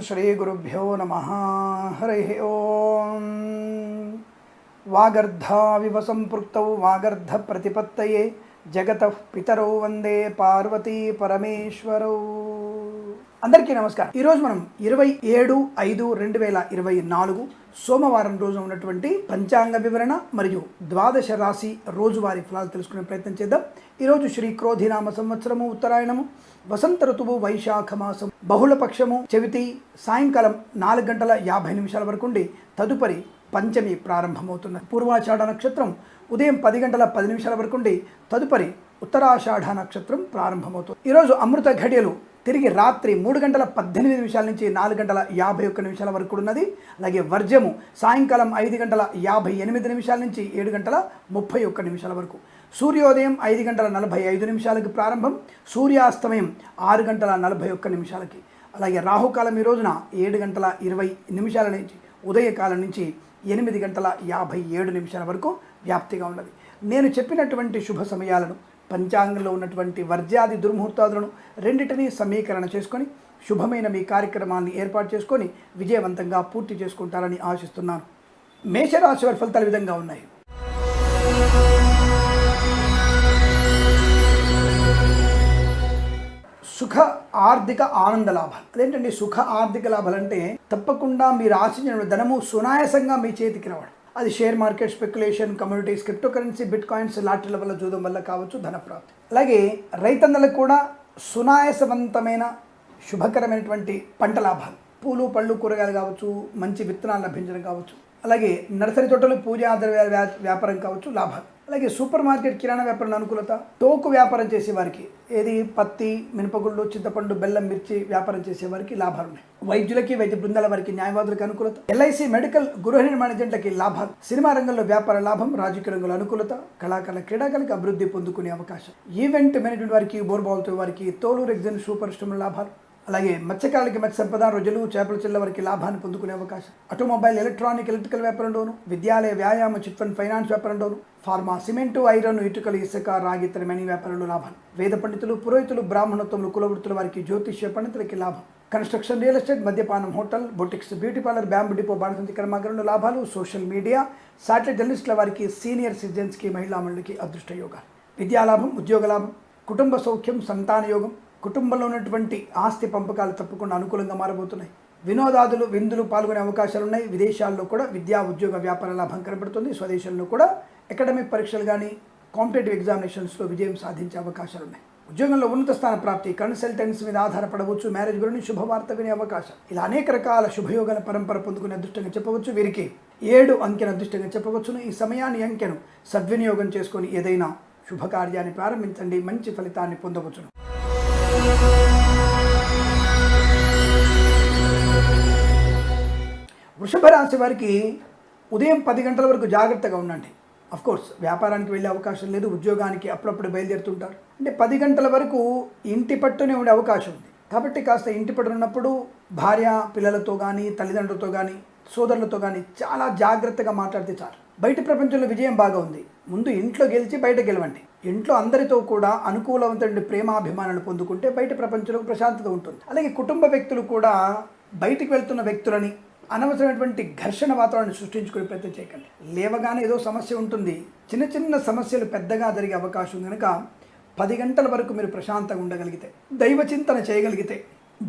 श्रीगुरुभ्यो नमः। हरिः ओं। वागर्धाविव सम्पृक्तौ वागर्धप्रतिपत्तये जगतः पितरौ वंदे पार्वती परमेश्वरौ। అందరికీ నమస్కారం। ఈ రోజు మనం 27/5/2024 సోమవారం రోజు ఉన్నటువంటి పంచాంగ వివరణ మరియు ద్వాదశ రాశి రోజువారీ ఫలాలు తెలుసుకునే ప్రయత్నం చేద్దాం। ఈ రోజు శ్రీ క్రోధినామ సంవత్సరము ఉత్తరాయణము వసంత ఋతువు వైశాఖ మాసం బహుళపక్షము చవితి సాయంకాలం 4:50 వరకు ఉండి తదుపరి పంచమి ప్రారంభమవుతున్నది। పూర్వాషాఢ నక్షత్రం ఉదయం 10:10 వరకు ఉండి తదుపరి ఉత్తరాషాఢ నక్షత్రం ప్రారంభమవుతుంది। ఈరోజు అమృత ఘడియలు తిరిగి రాత్రి 3:18 నుంచి 4:51 వరకు ఉన్నది। అలాగే వర్జము సాయంకాలం 5:58 నుంచి 7:31 వరకు। సూర్యోదయం 5:45 ప్రారంభం, సూర్యాస్తమయం 6:41। అలాగే రాహుకాలం ఈ రోజున 7:20 నుంచి ఉదయకాలం నుంచి 8:57 వరకు వ్యాప్తిగా ఉన్నది। నేను చెప్పినటువంటి శుభ సమయాలను పంచాంగంలో ఉన్నటువంటి వర్జ్యాది దుర్ముహూర్తాలను రెండింటినీ సమీకరణ చేసుకొని శుభమైన మీ కార్యక్రమాన్ని ఏర్పాటు చేసుకొని విజయవంతంగా పూర్తి చేసుకుంటారని ఆశిస్తున్నాను। మేషరాశి వారి ఫలితాలు ఈ విధంగా ఉన్నాయి। సుఖ ఆర్థిక ఆనంద లాభాలు। అదేంటండి సుఖ ఆర్థిక లాభాలు అంటే తప్పకుండా మీరు ఆశించిన ధనము సునాయాసంగా మీ చేతికి రావడం। అది share market, speculation, communities, crypto currency, bit coins, లాటరీల వల్ల జూదం వల్ల కావచ్చు ధన ప్రాప్తి। అలాగే రైతన్నలకు కూడా సునాయాసవంతమైన శుభకరమైనటువంటి పంట లాభాలు, పూలు పళ్ళు కూరగాయలు కావచ్చు, మంచి విత్తనాలు లభించడం కావచ్చు, అలాగే నర్సరీ తోటలు, పూజా ద్రవ్యాల వ్యాపారం కావచ్చు లాభాలు। అలాగే సూపర్ మార్కెట్, కిరాణా వ్యాపారం అనుకూలత, తోకు వ్యాపారం చేసే వారికి ఏది పత్తి, మినపగుళ్ళు, చింతపండు, బెల్లం, మిర్చి వ్యాపారం చేసే వారికి లాభాలు ఉన్నాయి। వైద్యులకి, వైద్య బృందాల వారికి, న్యాయవాదులకు అనుకూలత, ఎల్ఐసి, మెడికల్, గృహ నిర్మాణ ఏజెంట్లకి లాభాలు, సినిమా రంగంలో వ్యాపార లాభం, రాజకీయ రంగంలో అనుకూలత, కళాకారుల క్రీడాకారులకు అభివృద్ధి పొందుకునే అవకాశం, ఈవెంట్ మేనేజ్మెంట్ వారికి, బోర్బాల్తో వారికి, తోలు రెగ్జిన్ సూపర్ స్టోర్ లాభాలు। అలాగే మత్స్యకారులకి మత్స్య సంపద, రొయ్యలు, చేపల చెల్ల వారికి లాభాన్ని పొందుకునే అవకాశం, ఆటోమొబైల్, ఎలక్ట్రానిక్, ఎలక్ట్రికల్ వ్యాపారంలోను, విద్యాలయ, వ్యాయామ, చిట్ ఫండ్, ఫైనాన్స్ వ్యాపారంలోను, ఫార్మా, సిమెంటు, ఐరన్, ఇటుకలు, ఇసుక, రాగి, ఇతర మనీ వ్యాపారంలో లాభాలు, వేద పండితులు, పురోహితులు, బ్రాహ్మణత్వములు, కులవృత్తుల వారికి, జ్యోతిష్య పండితులకి లాభం, కన్స్ట్రక్షన్, రియల్ ఎస్టేట్, మద్యపానం, hotel, boutiques, beauty parlour, bamboo depot, బాణసంచి కర్మాగారంలో లాభాలు, సోషల్ మీడియా, శాటిలైట్ జర్నలిస్టుల వారికి, సీనియర్ సిటిజన్స్కి, మహిళా మండలికి అదృష్ట యోగాలు, విద్యాలాభం, ఉద్యోగ లాభం, కుటుంబ సౌఖ్యం, సంతాన యోగం, కుటుంబంలో ఉన్నటువంటి ఆస్తి పంపకాలు తప్పకుండా అనుకూలంగా మారబోతున్నాయి। వినోదాదులు, విందులు పాల్గొనే అవకాశాలు ఉన్నాయి। విదేశాల్లో కూడా విద్యా, ఉద్యోగ, వ్యాపార లాభం కనబడుతుంది। స్వదేశంలో కూడా అకాడమిక్ పరీక్షలు కానీ కాంపిటేటివ్ ఎగ్జామినేషన్స్లో విజయం సాధించే అవకాశాలు ఉన్నాయి। ఉద్యోగంలో ఉన్నత స్థాన ప్రాప్తి, కన్సల్టెన్సీ మీద ఆధారపడవచ్చు, మ్యారేజ్ గురించి శుభవార్త వినే అవకాశం, ఇలా అనేక రకాల శుభయోగాల పరంపర పొందుకునే అదృష్టంగా చెప్పవచ్చు। వీరికి 7 అంకెను అదృష్టంగా చెప్పవచ్చును। ఈ సమయాన్ని అంకెను సద్వినియోగం చేసుకొని ఏదైనా శుభకార్యాన్ని ప్రారంభించండి, మంచి ఫలితాన్ని పొందవచ్చును। వృషభ రాశి వారికి ఉదయం 10 గంటల వరకు జాగ్రత్తగా ఉండండి। కోర్స్ వ్యాపారానికి వెళ్ళే అవకాశం లేదు, ఉద్యోగానికి అప్పుడప్పుడు బయలుదేరుతుంటారు, అంటే 10 గంటల వరకు ఇంటి పట్టునే ఉండే అవకాశం ఉంది। కాబట్టి కాస్త ఇంటి పట్టున ఉన్నప్పుడు భార్య పిల్లలతో కానీ, తల్లిదండ్రులతో కానీ, సోదరులతో కానీ చాలా జాగ్రత్తగా మాట్లాడితే చాలు। బయట ప్రపంచంలో విజయం బాగా ఉంది, ముందు ఇంట్లో గెలిచి బయట గెలవండి। ఇంట్లో అందరితో కూడా అనుకూలవంతమైన ప్రేమాభిమానాలు పొందుకుంటే బయట ప్రపంచంలో ప్రశాంతత ఉంటుంది। అలాగే కుటుంబ వ్యక్తులు కూడా బయటికి వెళ్తున్న వ్యక్తులని అనవసరమైనటువంటి ఘర్షణ వాతావరణాన్ని సృష్టించుకునే ప్రయత్నం చేయకండి। లేవగానే ఏదో సమస్య ఉంటుంది, చిన్న చిన్న సమస్యలు పెద్దగా జరిగే అవకాశం కనుక 10 గంటల వరకు మీరు ప్రశాంతంగా ఉండగలిగితే, దైవ చింతన చేయగలిగితే,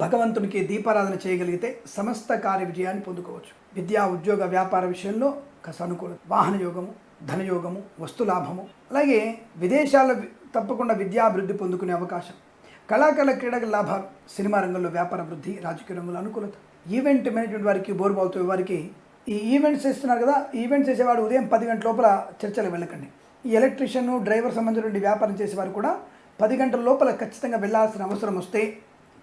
భగవంతునికి దీపారాధన చేయగలిగితే సమస్త కార్య విజయాన్ని పొందుకోవచ్చు। విద్యా, ఉద్యోగ, వ్యాపార విషయంలో కాస్త అనుకూలం, వాహన యోగము, ధనయోగము, వస్తులాభము, అలాగే విదేశాల్లో తప్పకుండా విద్యాభివృద్ధి పొందుకునే అవకాశం, కళాకారుల క్రీడల లాభాలు, సినిమా రంగంలో వ్యాపార వృద్ధి, రాజకీయ రంగంలో అనుకూలత, ఈవెంట్ మేనేజ్మెంట్ వారికి, బోర్బాల్తో వారికి ఈ ఈవెంట్స్ చేస్తున్నారు కదా, ఈవెంట్స్ చేసేవాడు ఉదయం 10 గంటల లోపల చర్చలు వెళ్ళకండి। ఈ ఎలక్ట్రీషియన్, డ్రైవర్ సంబంధించిన వ్యాపారం చేసేవారు కూడా 10 గంటల లోపల ఖచ్చితంగా వెళ్ళాల్సిన అవసరం వస్తే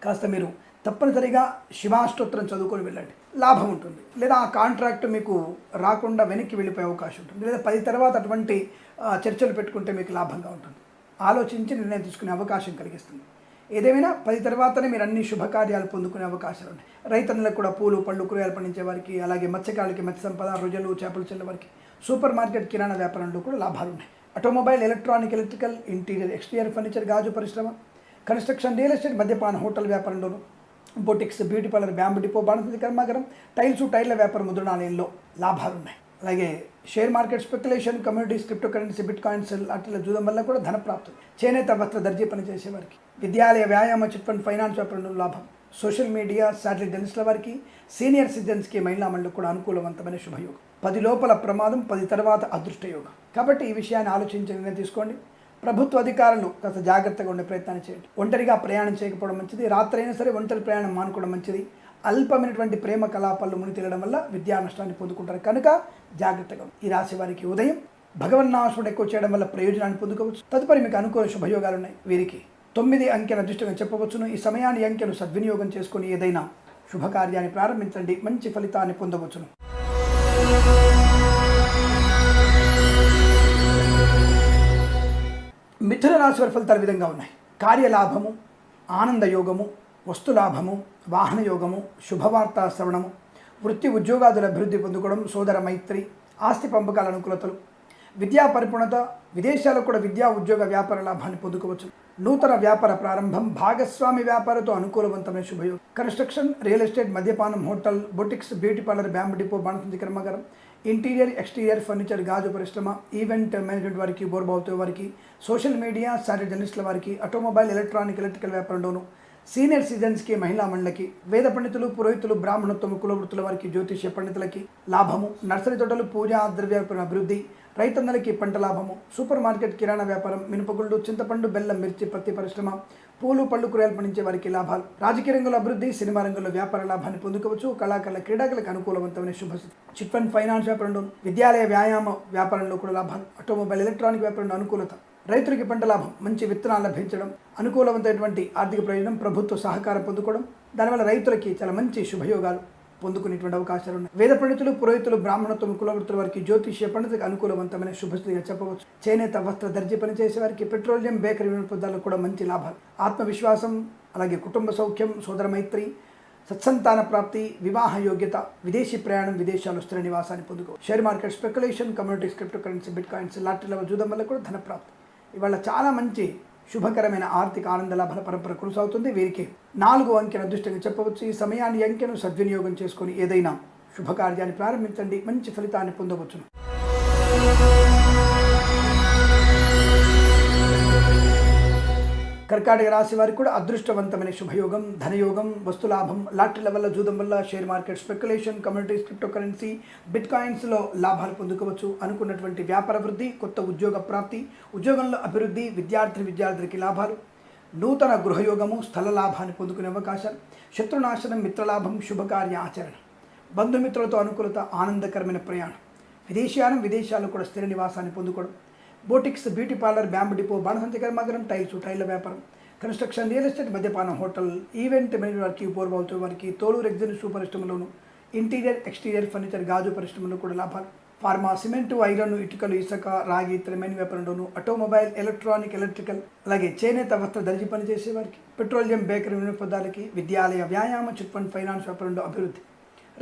కాస్త మీరు తప్పనిసరిగా శివాష్టోత్తరం చదువుకొని వెళ్ళండి, లాభం ఉంటుంది। లేదా ఆ కాంట్రాక్ట్ మీకు రాకుండా వెనక్కి వెళ్ళిపోయే అవకాశం ఉంటుంది, లేదా 10 తర్వాత అటువంటి చర్చలు పెట్టుకుంటే మీకు లాభంగా ఉంటుంది। ఆలోచించి నిర్ణయం తీసుకునే అవకాశం కలిగిస్తుంది। ఏదేమైనా 10 తర్వాతనే మీరు అన్ని శుభకార్యాలు పొందుకునే అవకాశాలు ఉన్నాయి। రైతన్నులకు కూడా పూలు పళ్ళు కూరగాయలు పండించే వారికి, అలాగే మత్స్యకారులకి మత్స్య సంపద, రొయ్యలు, చేపల చెల్ల వారికి, సూపర్ మార్కెట్, కిరాణా వ్యాపారంలో కూడా లాభాలు ఉన్నాయి। Automobile, electronic, electrical, interior, exterior furniture, గాజు పరిశ్రమ, కన్స్ట్రక్షన్, రియల్ ఎస్టేట్, మద్యపాన, హోటల్ వ్యాపారంలోను, boutiques, beauty parlour, bamboo depot, బాణసంచి కర్మాగారం, టైర్ల వ్యాపారం, ముద్రణాలయంలో లాభాలు ఉన్నాయి. అలాగే share market speculation, communities, crypto currency, bit coins అట్లా చూడడం వల్ల కూడా ధన ప్రాప్తి. చేనేత వస్త్ర దర్జీ పనిచేసే వారికి, విద్యాలయ, వ్యాయామ, చిట్ ఫండ్, ఫైనాన్స్ వ్యాపారంలో లాభం. సోషల్ మీడియా, శాటిలైట్ జర్నలిస్టుల వారికి, సీనియర్ సిటిజన్స్కి, మహిళా మండలికి కూడా అనుకూలవంతమైన శుభయోగం. 10 లోపల ప్రమాదం, 10 తర్వాత అదృష్ట యోగం. కాబట్టి ఈ విషయాన్ని ఆలోచించి నిర్ణయం తీసుకోండి. ప్రభుత్వ అధికారులు కాస్త జాగ్రత్తగా ఉండే ప్రయత్నాన్ని చేయండి. ఒంటరిగా ప్రయాణం చేయకపోవడం మంచిది. రాత్రి అయినా సరే ఒంటరి ప్రయాణం మానుకోవడం మంచిది. అల్పమైనటువంటి ప్రేమ కలాపాల్లో ముని తేలడం వల్ల విద్యా నష్టాన్ని పొందుకుంటారు కనుక జాగ్రత్తగా. ఈ రాశి వారికి ఉదయం భగవన్నామస్మరణ ఎక్కువ చేయడం వల్ల ప్రయోజనాన్ని పొందుకోవచ్చు. తదుపరి మీకు అనుకూల శుభయోగాలు ఉన్నాయి. వీరికి 9 అంకెల అదృష్టంగా చెప్పవచ్చును. ఈ సమయాన్ని అంకెను సద్వినియోగం చేసుకుని ఏదైనా శుభకార్యాన్ని ప్రారంభించండి, మంచి ఫలితాన్ని పొందవచ్చును. మిథున రాశి వారి ఫలితాలు విధంగా ఉన్నాయి. కార్యలాభము, ఆనంద యోగము, వస్తులాభము, వాహన యోగము, శుభవార్తా శ్రవణము, వృత్తి ఉద్యోగాదుల అభివృద్ధి పొందుకోవడం, సోదర మైత్రి, ఆస్తి పంపకాల అనుకూలతలు, విద్యా పరిపూర్ణత, విదేశాలకు కూడా విద్యా ఉద్యోగ వ్యాపార లాభాన్ని పొందుకోవచ్చు. నూతన వ్యాపార ప్రారంభం, భాగస్వామి వ్యాపారతో అనుకూలవంతమైన శుభయోగం. కన్స్ట్రక్షన్, రియల్ ఎస్టేట్, మద్యపానం, hotel, boutiques, beauty parlour, bamboo depot, బాణసంచి కర్మాగారం, ఇంటీరియర్, ఎక్స్టీరియర్, ఫర్నిచర్, గాజు పరిశ్రమ, ఈవెంట్ మేనేజ్మెంట్ వారికి, బోర్బావుతో వారికి, సోషల్ మీడియా, శాటిలైట్ జర్నలిస్టుల వారికి, ఆటోమొబైల్, ఎలక్ట్రికల్ వ్యాపారంలోను, సీనియర్ సిటిజన్స్కి, మహిళా మండలికి, వేద పండితులు, పురోహితులు, బ్రాహ్మణత్వము, కులవృత్తుల వారికి, జ్యోతిష్య పండితులకి లాభము. నర్సరీ తోటలు, పూజా ద్రవ్యాపారం అభివృద్ధి, రైతన్నలకి పంట లాభము. సూపర్ మార్కెట్, కిరాణా వ్యాపారం, మినపగుళ్ళు, చింతపండు, బెల్లం, మిర్చి, పత్తి పరిశ్రమ, పూలు, పళ్ళు, కూరగాయలు పండించే వారికి లాభాలు. రాజకీయ రంగంలో అభివృద్ధి, సినిమా రంగంలో వ్యాపార లాభాన్ని పొందుకోవచ్చు. కళాకారుల, క్రీడాకులకు అనుకూలవంతమైన శుభస్థితి. చిట్ ఫండ్, ఫైనాన్స్ వ్యాపారంలో, విద్యాలయ, వ్యాయామ వ్యాపారంలో కూడా లాభాలు. ఆటోమొబైల్, ఎలక్ట్రానిక్ వ్యాపారంలో అనుకూలత. రైతులకి పంట లాభం, మంచి విత్తనాలు లభించడం, అనుకూలవంతమైనటువంటి ఆర్థిక ప్రయోజనం, ప్రభుత్వ సహకారం పొందుకోవడం, దానివల్ల రైతులకి చాలా మంచి శుభయోగాలు పొందుకునేటువంటి అవకాశాలు ఉన్నాయి. వేద పండితులు, పురోహితులు, బ్రాహ్మణత్వం, కులవృత్తుల వారికి, జ్యోతిష్య పండితులకు అనుకూలవంతమైన శుభస్థితిగా చెప్పవచ్చు. చేనేత వస్త్ర దర్జీ పనిచేసే వారికి, పెట్రోలియం, బేకరీ పదార్థాలకు కూడా మంచి లాభాలు. ఆత్మవిశ్వాసం, అలాగే కుటుంబ సౌఖ్యం, సోదర మైత్రి, సత్సంతాన ప్రాప్తి, వివాహ యోగ్యత, విదేశీ ప్రయాణం, విదేశాల్లో స్థిర నివాసాన్ని పొందుకోవచ్చు. Share market speculation, communities, crypto currency, bit coins, లాటరీల చూడడం వల్ల కూడా ధన ప్రాప్తి. ఇవాళ చాలా మంచి శుభకరమైన ఆర్థిక ఆనంద లాభాల పరంపర కొనసాగుతుంది. వీరికి 4 అంకెను అదృష్టంగా చెప్పవచ్చు. ఈ సమయాన్ని అంకెను సద్వినియోగం చేసుకొని ఏదైనా శుభకార్యాన్ని ప్రారంభించండి, మంచి ఫలితాన్ని పొందవచ్చును. కర్కాటక రాశి వారికి కూడా అదృష్టవంతమైన శుభయోగం, ధనయోగం, వస్తులాభం, లాటరీల వల్ల, జూదం వల్ల, share market speculation, communities, crypto currency, bit కాయిన్స్లో లాభాలు పొందుకోవచ్చు. అనుకున్నటువంటి వ్యాపార వృద్ధి, కొత్త ఉద్యోగ ప్రాప్తి, ఉద్యోగంలో అభివృద్ధి, విద్యార్థులకి లాభాలు, నూతన గృహయోగము, స్థల లాభాన్ని పొందుకునే అవకాశాలు, శత్రునాశనం, మిత్రలాభం, శుభకార్య ఆచరణ, బంధుమిత్రులతో అనుకూలత, ఆనందకరమైన ప్రయాణం, విదేశీయానం, విదేశాల్లో కూడా స్థిర నివాసాన్ని పొందుకోవడం, boutiques, beauty parlour, bamboo depot, బాణసంచి కర్మాగారం, టైర్ల వ్యాపారం, కన్స్ట్రక్షన్, రియల్ ఎస్టేట్, మద్యపానం, హోటల్, ఈవెంట్ మేనేజ్మెంట్ వారికి, బోర్బావుతో వారికి, తోలు, ఎగ్జిబిషన్, షూ పరిశ్రమలోను, ఇంటీరియర్, ఎక్స్టీరియర్, ఫర్నిచర్, గాజు పరిశ్రమలో కూడా లాభాలు. ఫార్మా, సిమెంటు, ఐరన్, ఇటుకలు, ఇసుక, రాగి, ఇతరమైన వ్యాపారంలోను, ఆటోమొబైల్, ఎలక్ట్రికల్, అలాగే చేనేత వస్త్ర దర్జీ పనిచేసే వారికి, పెట్రోలియం, బేకరీ వినియోగదారులకి, విద్యాలయ, వ్యాయామ, చిట్ ఫండ్, ఫైనాన్స్ వ్యాపారంలో అభివృద్ధి,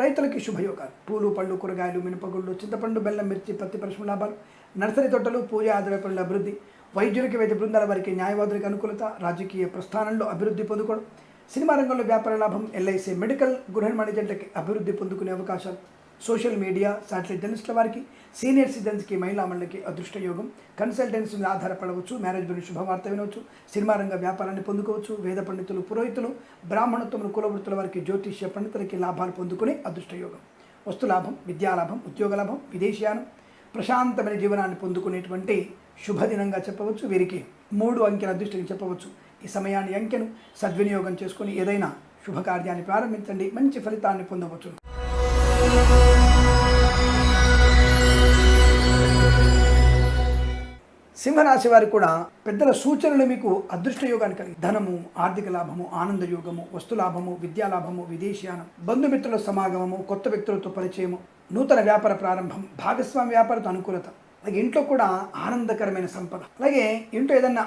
రైతులకి శుభయోగాలు. పూలు, పళ్ళు, కూరగాయలు, మినపగుళ్ళు, చింతపండు, బెల్లం, మిర్చి, పత్తి పరిశ్రమ లాభాలు. నర్సరీ తోటలు, పూజ వ్యాపారంలో అభివృద్ధి, వైద్యులకి, వైద్య బృందాల వారికి, న్యాయవాదులకు అనుకూలత, రాజకీయ ప్రస్థానంలో అభివృద్ధి పొందుకోవడం, సినిమా రంగంలో వ్యాపార లాభం, ఎల్ఐసి, మెడికల్, గృహ మేనేజెంట్లకి అభివృద్ధి పొందుకునే అవకాశాలు. సోషల్ మీడియా, శాటిలైట్ జర్నలిస్టుల వారికి, సీనియర్ సిటిజన్స్కి, మహిళా మండలికి అదృష్ట యోగం. కన్సల్టెన్సీ మీద ఆధారపడవచ్చు, మ్యారేజ్ గురించి శుభవార్త వినవచ్చు, సినిమా రంగ వ్యాపారాన్ని పొందుకోవచ్చు. వేద పండితులు, పురోహితులు, బ్రాహ్మణత్వములు, కులవృత్తుల వారికి, జ్యోతిష్య పండితులకి లాభాలు పొందుకునే అదృష్ట యోగం. వస్తులాభం, విద్యాలాభం, ఉద్యోగ లాభం, విదేశీయానం, ప్రశాంతమైన జీవనాన్ని పొందుకునేటువంటి శుభదినంగా చెప్పవచ్చు. వీరికి 3 అంకెల అదృష్టంగా చెప్పవచ్చు. ఈ సమయాన్ని అంకెను సద్వినియోగం చేసుకుని ఏదైనా శుభకార్యాన్ని ప్రారంభించండి, మంచి ఫలితాన్ని పొందవచ్చు. సింహరాశి వారికి కూడా పెద్దల సూచనలు మీకు అదృష్ట యోగాన్ని కలిగి, ధనము, ఆర్థిక లాభము, ఆనంద యోగము, వస్తులాభము, విద్యాలాభము, విదేశీయానం, బంధుమిత్రుల సమాగమము, కొత్త వ్యక్తులతో పరిచయము, నూతన వ్యాపార ప్రారంభం, భాగస్వామి వ్యాపారతో అనుకూలత, అలాగే ఇంట్లో కూడా ఆనందకరమైన సంపద, అలాగే ఇంట్లో ఏదన్నా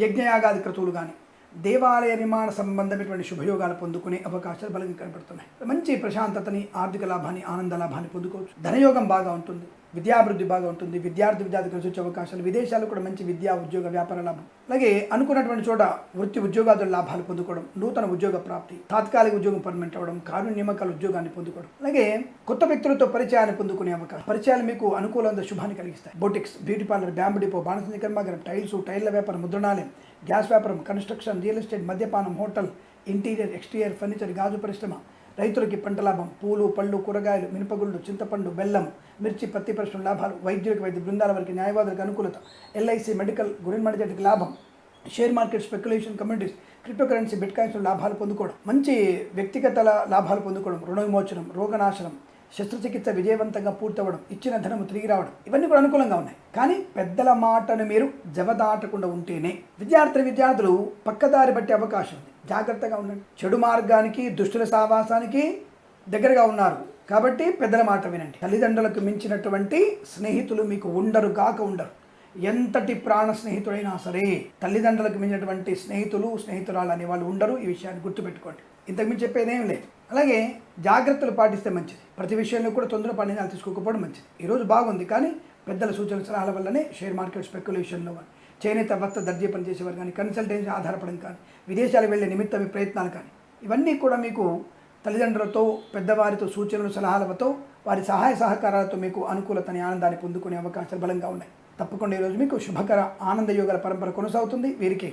యజ్ఞయాగాది క్రతువులు కానీ, దేవాలయ నిర్మాణ సంబంధమైనటువంటి శుభయోగాలు పొందుకునే అవకాశాలు బలంగా కనబడుతున్నాయి. మంచి ప్రశాంతతని, ఆర్థిక లాభాన్ని, ఆనంద లాభాన్ని పొందుకోవచ్చు. ధనయోగం బాగా ఉంటుంది. విద్యాభివృద్ధి బాగా ఉంటుంది. విద్యార్థి కలిసి వచ్చే అవకాశాలు, విదేశాలు కూడా మంచి విద్యా ఉద్యోగ వ్యాపార లాభం. అలాగే అనుకున్నటువంటి చోట వృత్తి ఉద్యోగాదుల లాభాలు పొందుకోవడం, నూతన ఉద్యోగ ప్రాప్తి, తాత్కాలిక ఉద్యోగం పర్మనెంట్ అవ్వడం, కానూని నియామకాల ఉద్యోగాన్ని పొందుకోవడం, అలాగే కొత్త వ్యక్తులతో పరిచయాన్ని పొందుకునే అవకాశం. పరిచయాలు మీకు అనుకూలంగా శుభాన్ని కలిగిస్తాయి. Boutiques, beauty parlour, bamboo depot, బాణసంచ కర్మాగారం, టైల్ల వ్యాపారం, ముద్రణాలయం, గ్యాస్ వ్యాపారం, కన్స్ట్రక్షన్, రియల్ ఎస్టేట్, మద్యపానం, హోటల్, ఇంటీరియర్, ఎక్స్టీరియర్ ఫర్నిచర్, గాజు పరిశ్రమ, రైతులకి పంట లాభం, పూలు, పళ్ళు, కూరగాయలు, మినపగుళ్ళు, చింతపండు, బెల్లం, మిర్చి, పత్తి పరిశ్రమ లాభాలు, వైద్యులకు, వైద్య బృందాల వారికి, న్యాయవాదులకు అనుకూలత, ఎల్ఐసి, మెడికల్, గురిన్మడిజెట్కి లాభం, share market, speculation, communities, crypto currency, bit coins లాభాలు పొందుకోవడం, మంచి వ్యక్తిగత లాభాలు పొందుకోవడం, రుణ విమోచనం, రోగనాశనం, శస్త్రచికిత్స విజయవంతంగా పూర్తవడం, ఇచ్చిన ధనము తిరిగి రావడం, ఇవన్నీ కూడా అనుకూలంగా ఉన్నాయి. కానీ పెద్దల మాటను మీరు జవదాటకుండా ఉంటేనే విద్యార్థులు పక్కదారి బట్టే అవకాశం ఉంది. జాగ్రత్తగా ఉండండి. చెడు మార్గానికి, దుష్టుల సావాసానికి దగ్గరగా ఉన్నారు కాబట్టి పెద్దల మాట వినండి. తల్లిదండ్రులకు మించినటువంటి స్నేహితులు మీకు ఉండరు. ఎంతటి ప్రాణ స్నేహితుడైనా సరే తల్లిదండ్రులకు మించినటువంటి స్నేహితురాలు అనే వాళ్ళు ఉండరు. ఈ విషయాన్ని గుర్తుపెట్టుకోండి. ఇంతకుమించి చెప్పేదేం లేదు. అలాగే జాగ్రత్తలు పాటిస్తే మంచిది. ప్రతి విషయంలో కూడా తొందరపాటు నిర్ణయాలు తీసుకోకపోవడం మంచిది. ఈరోజు బాగుంది, కానీ పెద్దల సూచన సలహాల వల్లనే షేర్ మార్కెట్, స్పెక్యులేషన్లో కానీ, చేనేత వస్త్ర దర్జీ పనిచేసేవారు కానీ, కన్సల్టెన్సీ ఆధారపడడం కానీ, విదేశాలకు వెళ్ళే నిమిత్త ప్రయత్నాలు కానీ, ఇవన్నీ కూడా మీకు తల్లిదండ్రులతో, పెద్దవారితో సూచనలు సలహాలతో, వారి సహాయ సహకారాలతో మీకు అనుకూలతని, ఆనందాన్ని పొందుకునే అవకాశాలు బలంగా ఉన్నాయి. తప్పకుండా ఈరోజు మీకు శుభకర ఆనంద యోగాల పరంపర కొనసాగుతుంది. వీరికి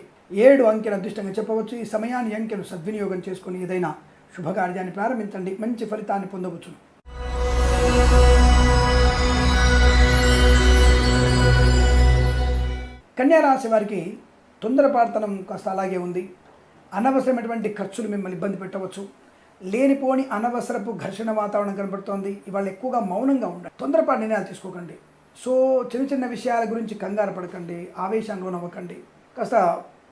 7 అంకెలు అదృష్టంగా చెప్పవచ్చు. ఈ సమయాన్ని అంకెలు సద్వినియోగం చేసుకుని ఏదైనా శుభకార్యాన్ని ప్రారంభించండి. మంచి ఫలితాన్ని పొందవచ్చు. కన్యా రాశి వారికి తొందరపాటుతనం కాస్త అలాగే ఉంది. అనవసరమైనటువంటి ఖర్చులు మిమ్మల్ని ఇబ్బంది పెట్టవచ్చు. లేనిపోని అనవసరపు ఘర్షణ వాతావరణం కనబడుతోంది. ఇవాళ ఎక్కువగా మౌనంగా ఉండండి. తొందరపాటు నిర్ణయాలు తీసుకోకండి. సో చిన్న విషయాల గురించి కంగారు పడకండి, ఆవేశానికి లోనవ్వకండి. కాస్త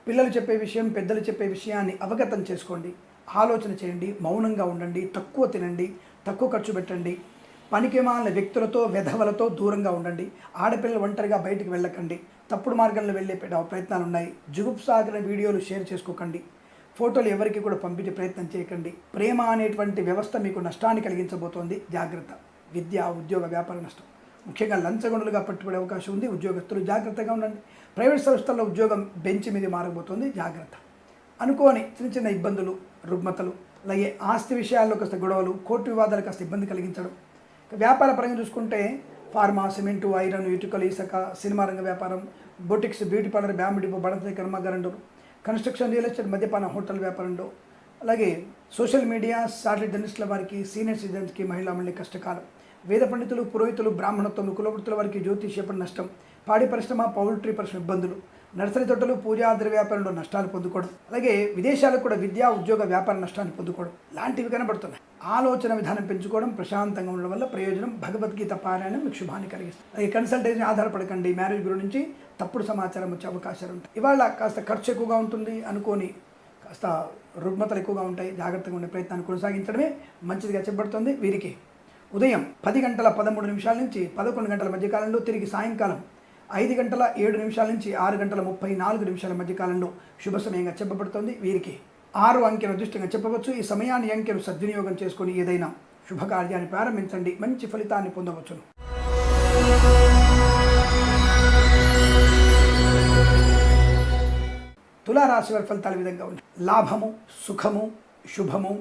పిల్లలు చెప్పే విషయం, పెద్దలు చెప్పే విషయాన్ని అవగతం చేసుకోండి. ఆలోచన చేయండి, మౌనంగా ఉండండి, తక్కువ తినండి, తక్కువ ఖర్చు పెట్టండి. పనికిమాలిన వ్యక్తులతో, వెధవలతో దూరంగా ఉండండి. ఆడపిల్లలు ఒంటరిగా బయటికి వెళ్ళకండి. తప్పుడు మార్గంలో వెళ్ళే ప్రయత్నాలు ఉన్నాయి. జుగుప్సాగిన వీడియోలు షేర్ చేసుకోకండి. ఫోటోలు ఎవరికి కూడా పంపించే ప్రయత్నం చేయకండి. ప్రేమ అనేటువంటి వ్యవస్థ మీకు నష్టాన్ని కలిగించబోతోంది. జాగ్రత్త. విద్య, ఉద్యోగ, వ్యాపార నష్టం. ముఖ్యంగా లంచగొండలుగా పట్టుబడే అవకాశం ఉంది. ఉద్యోగస్తులు జాగ్రత్తగా ఉండండి. ప్రైవేట్ సంస్థల్లో ఉద్యోగం బెంచ్ మీద మారబోతోంది. జాగ్రత్త. అనుకోని చిన్న ఇబ్బందులు, రుగ్మతలు, అలాగే ఆస్తి విషయాల్లో కాస్త గొడవలు, కోర్టు వివాదాలు కాస్త ఇబ్బంది కలిగించడం. వ్యాపార పరంగా చూసుకుంటే ఫార్మా, సిమెంటు, ఐరన్, ఇటుకలు, ఇసుక, సినిమా రంగ వ్యాపారం, boutiques, beauty parlour, bamboo depot, బణసంచ కర్మాగారంలో, కన్స్ట్రక్షన్, రియల్ ఎస్టేట్, మద్యపాన, హోటల్ వ్యాపారంలో, అలాగే సోషల్ మీడియా, సాటిలైట్ జర్నలిస్టుల వారికి, సీనియర్ సిటిజన్స్కి, మహిళా మండలి కష్టకాలం. వేద పండితులు, పురోహితులు, బ్రాహ్మణత్వం, కులవృత్తుల వారికి జ్యోతిష్యపడి నష్టం. పాడి పరిశ్రమ, పౌల్ట్రీ పరిశ్రమ ఇబ్బందులు. నర్సరీ తోటలు, పూజా ద్రవ్య వ్యాపారంలో నష్టాలు పొందుకోవడం. అలాగే విదేశాలకు కూడా విద్యా, ఉద్యోగ, వ్యాపార నష్టాన్ని పొందుకోవడం లాంటివి కనబడుతున్నాయి. ఆలోచన విధానం పెంచుకోవడం, ప్రశాంతంగా ఉండడం వల్ల ప్రయోజనం. భగవద్గీత పారాయణం మీకు శుభాన్ని కలిగిస్తుంది. అలాగే కన్సల్టెన్సీ ఆధారపడకండి. మ్యారేజ్ బ్యూరో నుంచి తప్పుడు సమాచారం వచ్చే అవకాశాలు ఉంటాయి. ఇవాళ కాస్త ఖర్చు ఎక్కువగా ఉంటుంది. అనుకోని కాస్త రుగ్మతలు ఎక్కువగా ఉంటాయి. జాగ్రత్తగా ఉండే ప్రయత్నాన్ని కొనసాగించడమే మంచిదిగా చెప్పబడుతుంది. వీరికి ఉదయం 10 గంటల 13 నిమిషాల నుంచి 11 గంటల మధ్యకాలంలో, తిరిగి సాయంకాలం 5 గంటల 7 నిమిషాల నుంచి 6 గంటల 34 నిమిషాల మధ్యకాలంలో శుభ సమయంగా చెప్పబడుతుంది. వీరికి 6 అంకెలు అదృష్టంగా చెప్పవచ్చు. ఈ సమయాన్ని అంకెలు సద్వినియోగం చేసుకుని ఏదైనా శుభకార్యాన్ని ప్రారంభించండి. మంచి ఫలితాన్ని పొందవచ్చును. తులారాశి వారి ఫలితాల విధంగా ఉంది. లాభము, సుఖము, శుభము,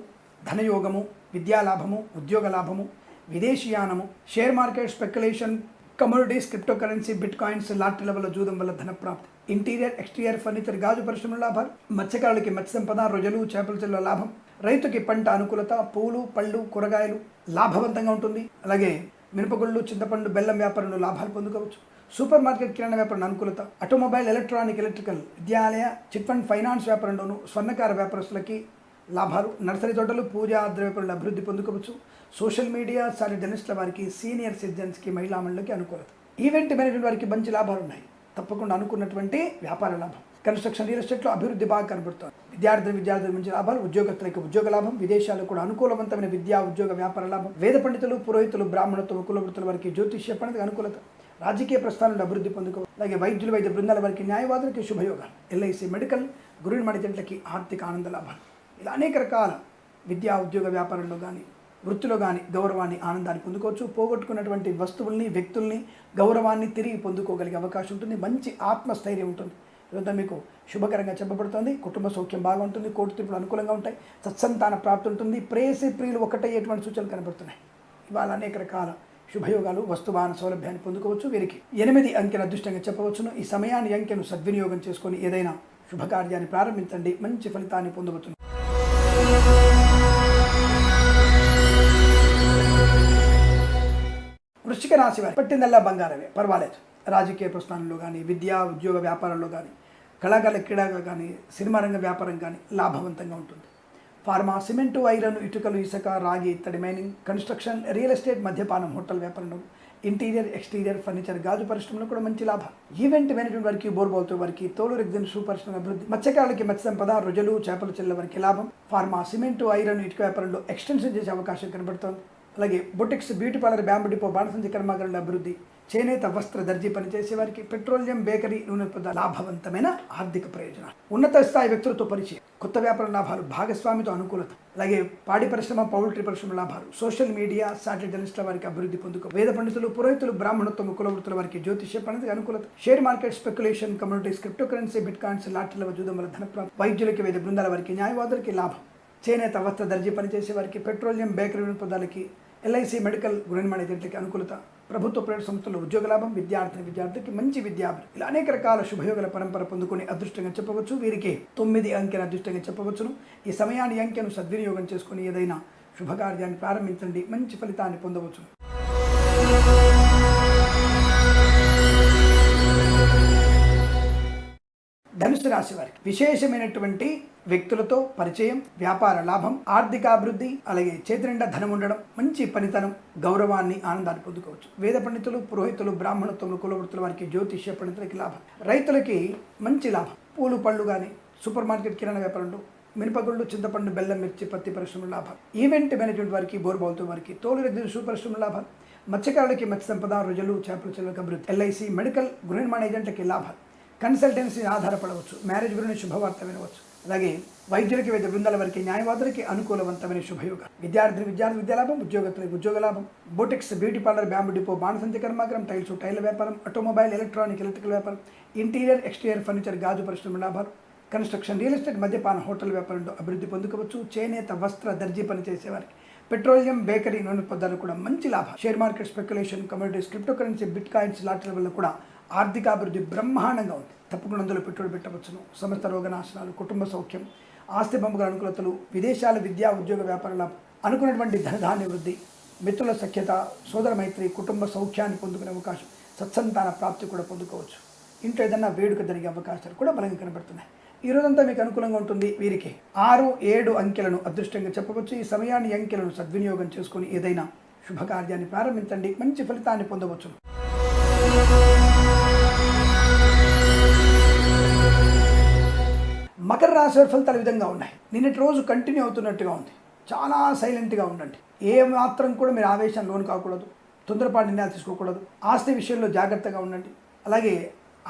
ధనయోగము, విద్యాలాభము, ఉద్యోగ లాభము, విదేశీయానము, share market, speculation, commodities, crypto currency, bit coins, lottery వల్ల, జూదం వల్ల ధన ప్రాప్తి, ఇంటీరియర్, ఎక్స్టీరియర్ ఫర్నిచర్, గాజు పరిశ్రమల లాభాలు, మత్స్యకారులకి మత్స్య సంపద, రొయ్యలు, చేపల చెరువుల లాభం, రైతుకి పంట అనుకూలత, పూలు, పళ్ళు, కూరగాయలు లాభవంతంగా ఉంటుంది. అలాగే మినపగుళ్ళు, చింతపండు, బెల్లం వ్యాపారంలో లాభాలు పొందుకోవచ్చు. సూపర్ మార్కెట్, కిరాణా వ్యాపారం అనుకూలత, ఆటోమొబైల్, ఎలక్ట్రికల్, విద్యాలయ, చిట్ ఫండ్, ఫైనాన్స్ వ్యాపారంలోను, స్వర్ణకార వ్యాపారస్తులకి లాభాలు. నర్సరీ తోటలు, పూజా ద్రవ్యపరుల అభివృద్ధి పొందుకోవచ్చు. సోషల్ మీడియా, సాటిలైట్ జర్నలిస్టుల వారికి, సీనియర్ సిటిజన్స్కి, మహిళా మండలికి అనుకూలత. ఈవెంట్ మేనేజ్మెంట్ వారికి మంచి లాభాలు ఉన్నాయి. తప్పకుండా అనుకున్నటువంటి వ్యాపార లాభం. కన్స్ట్రక్షన్, రియల్ ఎస్టేట్లో అభివృద్ధి బాగా కనబడుతుంది. విద్యార్థులకు మంచి లాభాలు. ఉద్యోగస్తులకు ఉద్యోగ లాభం. విదేశాలకు కూడా అనుకూలవంతమైన విద్యా, ఉద్యోగ, వ్యాపార లాభం. వేద పండితులు, పురోహితులు, బ్రాహ్మణత్వం, కులవృత్తుల వారికి జ్యోతిష్య పండితులకు అనుకూలత. రాజకీయ ప్రస్థానంలో అభివృద్ధి పొందుకోవాలి. అలాగే వైద్యులు, వైద్య బృందాల వారికి, న్యాయవాదులకి శుభయోగాలు. ఎల్ఐసి, మెడికల్, గురుని మడిజెంట్లకి ఆర్థిక ఆనంద లాభాలు. ఇలా అనేక రకాల విద్యా, ఉద్యోగ, వ్యాపారంలో కానీ, వృత్తిలో కానీ గౌరవాన్ని, ఆనందాన్ని పొందుకోవచ్చు. పోగొట్టుకున్నటువంటి వస్తువుల్ని, వ్యక్తుల్ని, గౌరవాన్ని తిరిగి పొందుకోగలిగే అవకాశం ఉంటుంది. మంచి ఆత్మస్థైర్యం ఉంటుంది. ఇదంతా మీకు శుభకరంగా చెప్పబడుతుంది. కుటుంబ సౌఖ్యం బాగా ఉంటుంది. కోర్టు తీర్పులు అనుకూలంగా ఉంటాయి. సత్సంతాన ప్రాప్తి ఉంటుంది. ప్రేయసి ప్రియులు ఒకటయ్యేటువంటి సూచనలు కనబడుతున్నాయి. ఇవాళ అనేక రకాల శుభయోగాలు, వస్తువాహన సౌలభ్యాన్ని పొందుకోవచ్చు. వీరికి 8 అంకెల అదృష్టంగా చెప్పవచ్చును. ఈ సమయాన్ని, అంకెను సద్వినియోగం చేసుకొని ఏదైనా శుభకార్యాన్ని ప్రారంభించండి. మంచి ఫలితాన్ని పొందవచ్చును. వృశ్చిక రాశి వారి పట్టిందల్లా బంగారమే, పర్వాలేదు. రాజకీయ ప్రస్థానంలో కానీ, విద్యా ఉద్యోగ వ్యాపారంలో కానీ, కళాకారుల క్రీడగా కానీ, సినిమా రంగ వ్యాపారం కానీ లాభవంతంగా ఉంటుంది. ఫార్మా, సిమెంటు, ఐరన్, ఇటుకలు, ఇసుక, రాగి, ఇత్తడి, మైనింగ్, కన్స్ట్రక్షన్, రియల్ ఎస్టేట్, మద్యపానం, హోటల్ వ్యాపారంలో, ఇంటీరియర్, ఎక్స్టీరియర్, ఫర్నిచర్, గాజు పరిశ్రమలో కూడా మంచి లాభం. ఈవెంట్ మేనేజ్మెంట్ వారికి, బోర్బాల్తో వారికి, తోలు రెగ్జిన్ షూ పరిశ్రమ అభివృద్ధి, మత్స్యకారులకి మత్స్య సంపద, రొజలు, చేపల చెల్ల వారికి లాభం. ఫార్మా, సిమెంటు, ఐరన్, ఇటుక వ్యాపారంలో ఎక్స్టెన్షన్ చేసే అవకాశం కనబడుతోంది. అలాగే boutiques, beauty parlour, bamboo depot, బాణసంచి కర్మాగారాల అభివృద్ధి, చేనేత, వస్త్ర, దర్జీ పనిచేసే వారికి, పెట్రోలియం, బేకరీ, నూనె పదార్థాల లాభవంతమైన ఆర్థిక ప్రయోజనాలు. ఉన్నత స్థాయి వ్యక్తులతో పరిచయం, కొత్త వ్యాపార లాభాలు, భాగస్వామితో అనుకూలత, అలాగే పాడి పరిశ్రమ, పౌల్ట్రీ పరిశ్రమ లాభాలు, సోషల్ మీడియా, సాటిలైట్ జర్నలిస్టుల వారికి అభివృద్ధి పొందుకో, వేద పండితులు, పురోహితులు, బ్రాహ్మణత్వం, కులవృత్తుల వారికి, జ్యోతిష్య పండితులకు అనుకూలత, share market, speculation, communities, crypto currency, bit coins, లాటరీల జూదం వల్ల ధనప్రాప్తి, వైద్యులకి, వేద బృందాల వారికి, న్యాయవాదులకి లాభం. చేనేత, వస్త్ర, దర్జీ పనిచేసే వారికి, పెట్రోలియం, బేకరీ, నూనె పదార్థాలకి, ఎల్ఐసి, మెడికల్, గృహ నిర్మాణ ఏజెంట్లకి అనుకూలత, ప్రభుత్వ ప్రైవేట్ సంస్థల్లో ఉద్యోగ లాభం, విద్యార్థికి మంచి విద్యాభివృద్ధి, ఇలా అనేక రకాల శుభయోగాల పరంపర పొందుకుని అదృష్టంగా చెప్పవచ్చు. వీరికి 9 అంకెల అదృష్టంగా చెప్పవచ్చును. ఈ సమయాన్ని, అంకెను సద్వినియోగం చేసుకుని ఏదైనా శుభకార్యాన్ని ప్రారంభించండి. మంచి ఫలితాన్ని పొందవచ్చును. ధనుసు రాశి వారికి విశేషమైనటువంటి వ్యక్తులతో పరిచయం, వ్యాపార లాభం, ఆర్థికాభివృద్ధి, అలాగే చేతి నిండా ధనం ఉండడం, మంచి పనితనం, గౌరవాన్ని, ఆనందాన్ని పొందుకోవచ్చు. వేద పండితులు, పురోహితులు, బ్రాహ్మణత్వములు, కులవృత్తుల వారికి, జ్యోతిష్య పండితులకి లాభం. రైతులకి మంచి లాభం. పూలు, పళ్ళు కానీ, సూపర్ మార్కెట్, కిరాణా వ్యాపారంలో, మినపగుళ్ళు, చింతపండు, బెల్లం, మిర్చి, పత్తి పరిశ్రమల లాభం. ఈవెంట్ మేనేజ్మెంట్ వారికి, బోర్బాల్తో వారికి, తోలు రెగ్జిన్ షూ పరిశ్రమల లాభం. మత్స్యకారులకి మత్స్య సంపద, రొజలు, చేపల చెల్లెలకు అభివృద్ధి, ఎల్ఐసి, మెడికల్, గృహ నిర్మాణ ఏజెంట్లకి లాభాలు. కన్సల్టెన్సీ ఆధారపడవచ్చు. మ్యారేజ్ గురించి శుభవార్త వినవచ్చు. అలాగే వైద్యులకి, వేద బృందాల వారికి, న్యాయవాదులకి అనుకూలవంతమైన శుభయోగాలు. విద్యాలాభం, ఉద్యోగస్తులకి ఉద్యోగ లాభం. Boutiques, beauty parlour, bamboo depot, బాణసంచి కర్మాగారం, టైల్ వ్యాపారం, ఆటోమొబైల్, ఎలక్ట్రికల్ వ్యాపారం, ఇంటీరియర్, ఎక్స్టీరియర్, ఫర్నిచర్, గాజు పరిశ్రమ లాభాలు. కన్స్ట్రక్షన్, రియల్ ఎస్టేట్, మద్యపాన, హోటల్ వ్యాపారంలో అభివృద్ధి పొందుకోవచ్చు. చేనేత, వస్త్ర, దర్జీ పనిచేసే వారికి, పెట్రోలియం, బేకరీ, నూనె పదార్థాలు కూడా మంచి లాభం. Share market, speculation, communities, crypto currency, bit coins, లాటరీల వల్ల కూడా ఆర్థికాభివృద్ధి బ్రహ్మాండంగా ఉంది. తప్పకుండా అందులో పెట్టుబడి పెట్టవచ్చును. సమస్త రోగనాశనాలు, కుటుంబ సౌఖ్యం, ఆస్తి పంపకల అనుకూలతలు, విదేశాల, విద్యా ఉద్యోగ వ్యాపారాల అనుకున్నటువంటి ధనధాన్య వృద్ధి, మిత్రుల సఖ్యత, సోదర మైత్రి, కుటుంబ సౌఖ్యాన్ని పొందుకునే అవకాశం, సత్సంతాన ప్రాప్తి కూడా పొందుకోవచ్చు. ఇంట్లో ఏదైనా వేడుక జరిగే అవకాశాలు కూడా బలంగా కనబడుతున్నాయి. ఈ రోజంతా మీకు అనుకూలంగా ఉంటుంది. వీరికి 6, 7 అంకెలను అదృష్టంగా చెప్పవచ్చు. ఈ సమయాన్ని, అంకెలను సద్వినియోగం చేసుకుని ఏదైనా శుభకార్యాన్ని ప్రారంభించండి. మంచి ఫలితాన్ని పొందవచ్చు. మకర రాశి వారి ఫలితాలు విధంగా ఉన్నాయి. నిన్నటి రోజు కంటిన్యూ అవుతున్నట్టుగా ఉంది. చాలా సైలెంట్గా ఉండండి. ఏ మాత్రం కూడా మీరు ఆవేశం లోను కాకూడదు. తొందరపాటు నిర్ణయాలు తీసుకోకూడదు. ఆస్తి విషయంలో జాగ్రత్తగా ఉండండి. అలాగే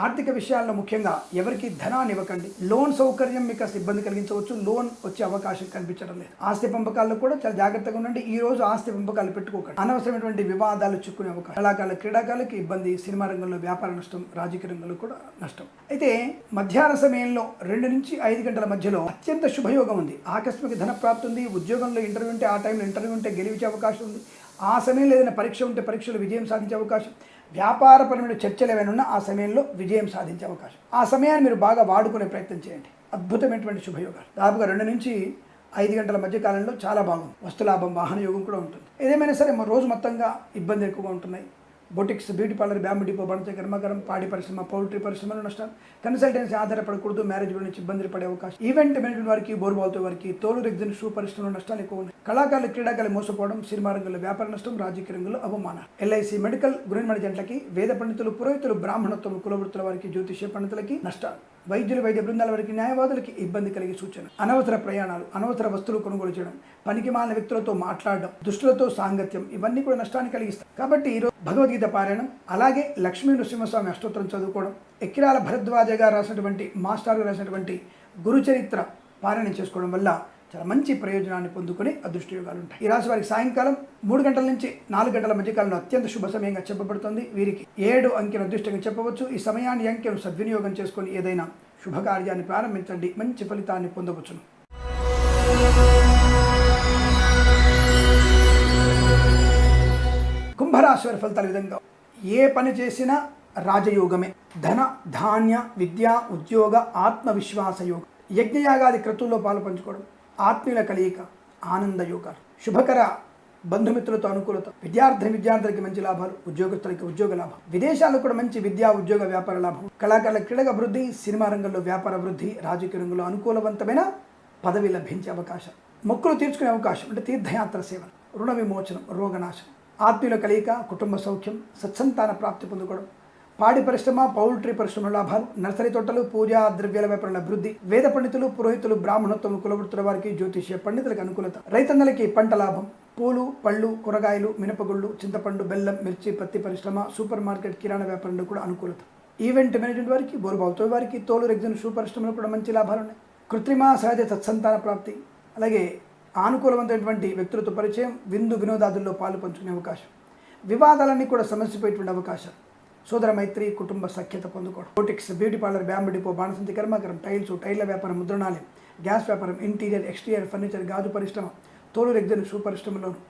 ఆర్థిక విషయాల్లో ముఖ్యంగా ఎవరికి ధనాన్ని ఇవ్వకండి. లోన్ సౌకర్యం మీకు అసలు ఇబ్బంది కలిగించవచ్చు. లోన్ వచ్చే అవకాశం కనిపించడం లేదు. ఆస్తి పంపకాల్లో కూడా చాలా జాగ్రత్తగా ఉండండి. ఈ రోజు ఆస్తి పంపకాలు పెట్టుకోకండి. అనవసరమైనటువంటి వివాదాలు చిక్కునే అవకాశం. కళాకారుల, క్రీడాకారులకి ఇబ్బంది, సినిమా రంగంలో వ్యాపార నష్టం, రాజకీయ రంగంలో కూడా నష్టం. అయితే మధ్యాహ్న సమయంలో 2 నుంచి 5 గంటల మధ్యలో అత్యంత శుభయోగం ఉంది. ఆకస్మిక ధన ప్రాప్తి ఉంది. ఉద్యోగంలో ఇంటర్వ్యూ ఉంటే ఆ టైంలో ఇంటర్వ్యూ ఉంటే గెలిచే అవకాశం ఉంది. ఆ సమయంలో ఏదైనా పరీక్ష ఉంటే పరీక్షలో విజయం సాధించే అవకాశం. వ్యాపారపరమైన చర్చలు ఏమైనా ఉన్నా ఆ సమయంలో విజయం సాధించే అవకాశం. ఆ సమయాన్ని మీరు బాగా వాడుకునే ప్రయత్నం చేయండి. అద్భుతమైనటువంటి శుభయోగాలు. దాదాపుగా 2 నుంచి 5 గంటల మధ్య కాలంలో చాలా బాగుంది. వస్తులాభం, వాహన యోగం కూడా ఉంటుంది. ఏదేమైనా సరే రోజు మొత్తంగా ఇబ్బంది ఎక్కువగా ఉంటున్నాయి. Boutiques, beauty parlour, bamboo depot, బాణసంచి కర్మాగారం, పాడి పరిశ్రమ, పౌల్ట్రీ పరిశ్రమలో నష్టాలు. కన్సల్టెన్సీ ఆధారపడకూడదు. మ్యారేజ్ గురించి ఇబ్బందులు పడే అవకాశం. ఈవెంట్ మేనేజ్మెంట్ వారికి, బోర్బాల్తో వారికి, తోలు రెగ్జిన్ షూ పరిశ్రమలో నష్టాలు ఎక్కువ ఉన్నాయి. కళాకారులు, క్రీడాకారులు మోసపోవడం, సినిమా రంగంలో వ్యాపార నష్టం, రాజకీయ రంగంలో అవమానం. ఎల్ఐసి, మెడికల్, గృహ నిర్మాణ ఏజెంట్లకి, వేద పండితులు, పురోహితులు, బ్రాహ్మణత్వం, కులవృత్తుల వారికి, జ్యోతిష్య పండితులకి నష్టాలు. వైద్యులు, వైద్య బృందాల వారికి, న్యాయవాదులకి ఇబ్బంది కలిగే సూచన. అనవసర ప్రయాణాలు, అనవసర వస్తువులు కొనుగోలు చేయడం, పనికిమాలిన వ్యక్తులతో మాట్లాడడం, దుష్టులతో సాంగత్యం, ఇవన్నీ కూడా నష్టాన్ని కలిగిస్తాయి. కాబట్టి ఈరోజు భగవద్గీత పారాయణం, అలాగే లక్ష్మీ నృసింహస్వామి అష్టోత్తరం చదువుకోవడం, ఎక్కిరాల భరద్వాజ గారు రాసినటువంటి, మాస్టర్ గారు రాసినటువంటి గురుచరిత్ర పారాయణం చేసుకోవడం వల్ల చాలా మంచి ప్రయోజనాన్ని పొందుకునే అదృష్ట యోగాలు ఉంటాయి. ఈ రాశి వారికి సాయంకాలం 3 గంటల నుంచి 4 గంటల మధ్యకాలంలో అత్యంత శుభ సమయంగా చెప్పబడుతుంది. వీరికి 7 అంకెను అదృష్టంగా చెప్పవచ్చు. ఈ సమయాన్ని అంకెను సద్వినియోగం చేసుకొని ఏదైనా శుభకార్యాన్ని ప్రారంభించండి, మంచి ఫలితాన్ని పొందవచ్చును. కుంభరాశి వారి ఫలితాల విధంగా ఏ పని చేసినా రాజయోగమే. ధన ధాన్య విద్య ఉద్యోగ ఆత్మవిశ్వాస యోగం, యజ్ఞయాగాది క్రతువుల్లో పాలు పంచుకోవడం, ఆత్మీయుల కలయిక, ఆనంద యోగాలు, శుభకర బంధుమిత్రులతో అనుకూలత, విద్యార్థులకి మంచి లాభాలు, ఉద్యోగస్తులకి ఉద్యోగ లాభం, విదేశాల్లో కూడా మంచి విద్యా ఉద్యోగ వ్యాపార లాభం, కళాకారుల క్రీడల అభివృద్ధి, సినిమా రంగంలో వ్యాపార వృద్ధి, రాజకీయ రంగంలో అనుకూలవంతమైన పదవి లభించే అవకాశం, మొక్కులు తీర్చుకునే అవకాశం అంటే తీర్థయాత్ర సేవలు, రుణ విమోచనం, రోగనాశనం, ఆత్మీయుల కలయిక, కుటుంబ సౌఖ్యం, సత్సంతాన ప్రాప్తి పొందుకోవడం, పాడి పరిశ్రమ, పౌల్ట్రీ పరిశ్రమ లాభాలు, నర్సరీ తోటలు, పూజా ద్రవ్యాల వ్యాపారాల అభివృద్ధి, వేద పండితులు, పురోహితులు, బ్రాహ్మణత్వం, కులవృత్తుల వారికి, జ్యోతిష్య పండితులకు అనుకూలత, రైతన్నలకి పంట లాభం, పూలు, పళ్ళు, కూరగాయలు, మినపగుళ్ళు, చింతపండు, బెల్లం, మిర్చి, పత్తి పరిశ్రమ, సూపర్ మార్కెట్, కిరాణా వ్యాపారంలో కూడా అనుకూలత, ఈవెంట్ మేనేజ్మెంట్ వారికి, బోరుబావుతో వారికి, తోలు రెగ్జిన్ షూ పరిశ్రమలో కూడా మంచి లాభాలు ఉన్నాయి. కృత్రిమ సహజ సత్సంతాన ప్రాప్తి, అలాగే ఆనుకూలవంతమైనటువంటి వ్యక్తులతో పరిచయం, విందు వినోదాదుల్లో పాలు పంచుకునే అవకాశం, వివాదాలన్నీ కూడా సమస్యపోయేటువంటి అవకాశం, సోదర మైత్రి, కుటుంబ సఖ్యత పొందుకోవడం, boutiques, beauty parlour, bamboo depot, బాణసంచి కర్మాగారం, టైల్ల వ్యాపారం, ముద్రణాలయం, గ్యాస్ వ్యాపారం, ఇంటీరియర్ ఎక్స్టీరియర్ ఫర్నిచర్, గాజు పరిశ్రమ, తోలు రెగ్జిన్ షూ పరిశ్రమలోను,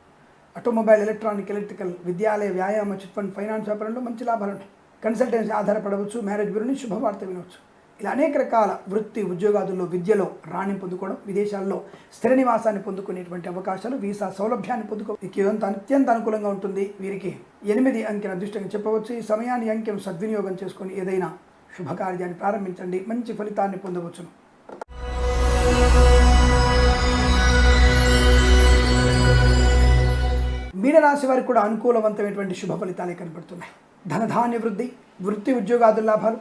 ఆటోమొబైల్, ఎలక్ట్రికల్, విద్యాలయ, వ్యాయామ, చిట్ ఫండ్, ఫైనాన్స్ వ్యాపారంలో మంచి లాభాలు ఉంటాయి. కన్సల్టెన్సీ ఆధారపడవచ్చు, మ్యారేజ్ బ్యూరోని శుభవార్త వినవచ్చు. ఇలా అనేక రకాల వృత్తి ఉద్యోగాదుల్లో విద్యలో రాణింపు పొందుకోవడం, విదేశాల్లో స్థిర నివాసాన్ని పొందుకునేటువంటి అవకాశాలు, వీసా సౌలభ్యాన్ని ఇదంతా అత్యంత అనుకూలంగా ఉంటుంది. వీరికి 8 అంకెను అదృష్టంగా చెప్పవచ్చు. ఈ సమయాన్ని అంకెను సద్వినియోగం చేసుకొని ఏదైనా శుభకార్యాన్ని ప్రారంభించండి, మంచి ఫలితాన్ని పొందవచ్చును. మీనరాశి వారికి కూడా అనుకూలవంతమైనటువంటి శుభ ఫలితాలే కనబడుతున్నాయి. ధనధాన్య వృద్ధి, వృత్తి ఉద్యోగాదుల లాభాలు,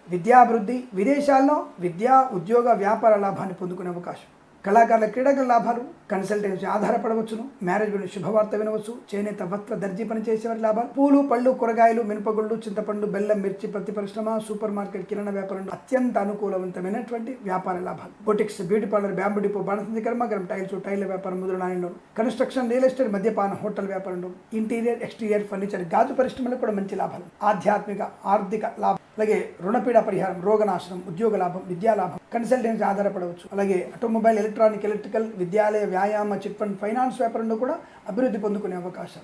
విద్యాభివృద్ధి, విదేశాల్లో విద్యా ఉద్యోగ వ్యాపార లాభాన్ని పొందుకునే అవకాశం, కళాకారుల క్రీడల లాభాలు, కన్సల్టెన్సీ ఆధారపడవచ్చును, మ్యారేజ్ గురించి శుభవార్త వినవచ్చు, చేనేత వస్త్ర దర్జీ పని చేసేవారి లాభాలు, పూలు, పళ్ళు, కూరగాయలు, మినపగుళ్ళు, చింతపండు, బెల్లం, మిర్చి, పత్తి పరిశ్రమ, సూపర్ మార్కెట్, కిరాణా వ్యాపారం అత్యంత అనుకూలవంతమైనటువంటి వ్యాపార లాభాలు, boutiques, beauty parlour, bamboo depot, బాణసంచి కర్మాగారం, టైల్ల వ్యాపారం, ముద్రణాలయంలో, కన్స్ట్రక్షన్, రియల్ ఎస్టేట్, మద్యపాన, హోటల్ వ్యాపారంలో, ఇంటీరియర్ ఎక్స్టీరియర్ ఫర్నిచర్, గాజు పరిశ్రమలో కూడా మంచి లాభాలు, ఆధ్యాత్మిక ఆర్థిక లాభం, అలాగే రుణపీడ పరిహారం, రోగనాశనం, ఉద్యోగ లాభం, విద్యా లాభం, కన్సల్టెన్సీ ఆధారపడవచ్చు, అలాగే ఆటోమొబైల్, ఎలక్ట్రికల్, విద్యాలయ, వ్యాయామ, చిట్ ఫండ్, ఫైనాన్స్ వ్యాపారంలో కూడా అభివృద్ధి పొందుకునే అవకాశం,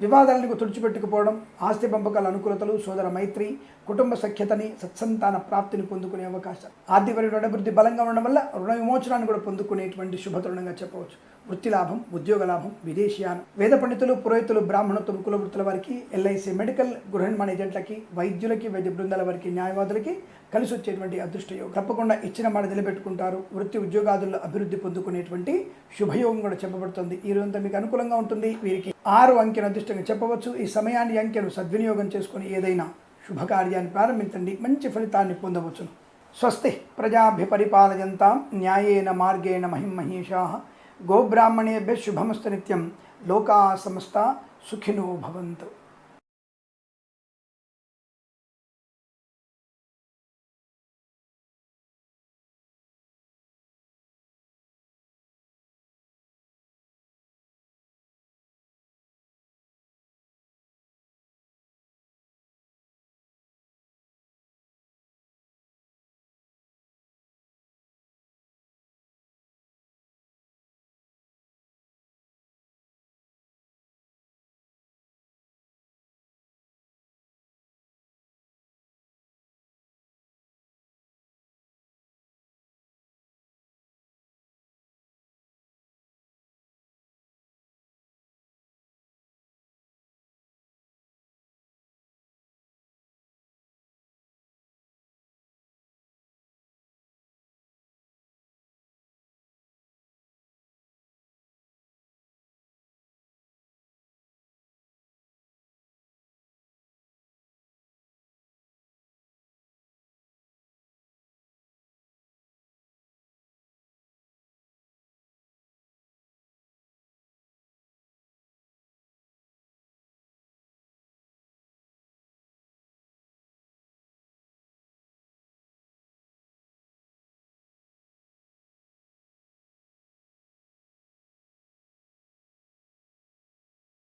వివాదాలను తుడిచిపెట్టుకుపోవడం, ఆస్తి పంపకాల అనుకూలతలు, సోదర మైత్రి, కుటుంబ సఖ్యతని, సత్సంతాన ప్రాప్తిని పొందుకునే అవకాశం, ఆర్థికపరమైన అభివృద్ధి బలంగా ఉండడం వల్ల రుణ విమోచనాన్ని కూడా పొందుకునేటువంటి శుభతరుణంగా చెప్పవచ్చు. వృత్తి లాభం, ఉద్యోగ లాభం, విదేశీయానం, వేద పండితులు, పురోహితులు, బ్రాహ్మణత్వం, కులవృత్తుల వారికి, ఎల్ఐసి, మెడికల్, గృహ నిర్మాణ ఏజెంట్లకి, వైద్యులకి, వైద్య బృందాల వారికి, న్యాయవాదులకి కలిసి వచ్చేటువంటి అదృష్టయోగం. తప్పకుండా ఇచ్చిన మాట నిలబెట్టుకుంటారు. వృత్తి ఉద్యోగాదుల్లో అభివృద్ధి పొందుకునేటువంటి శుభయోగం కూడా చెప్పబడుతుంది. ఈ రోజంతా మీకు అనుకూలంగా ఉంటుంది. వీరికి 6 అంకెను అదృష్టంగా చెప్పవచ్చు. ఈ సమయాన్ని అంకెను సద్వినియోగం చేసుకుని ఏదైనా శుభకార్యాన్ని ప్రారంభించండి, మంచి ఫలితాన్ని పొందవచ్చును. స్వస్తి ప్రజాభ్య పరిపాలయంతాం న్యాయేన మార్గేణ మహిమహేషాః గోబ్రాహ్మణేభ్యః శుభమస్తు నిత్యం. లోకా సమస్తా సుఖినో భవంతు.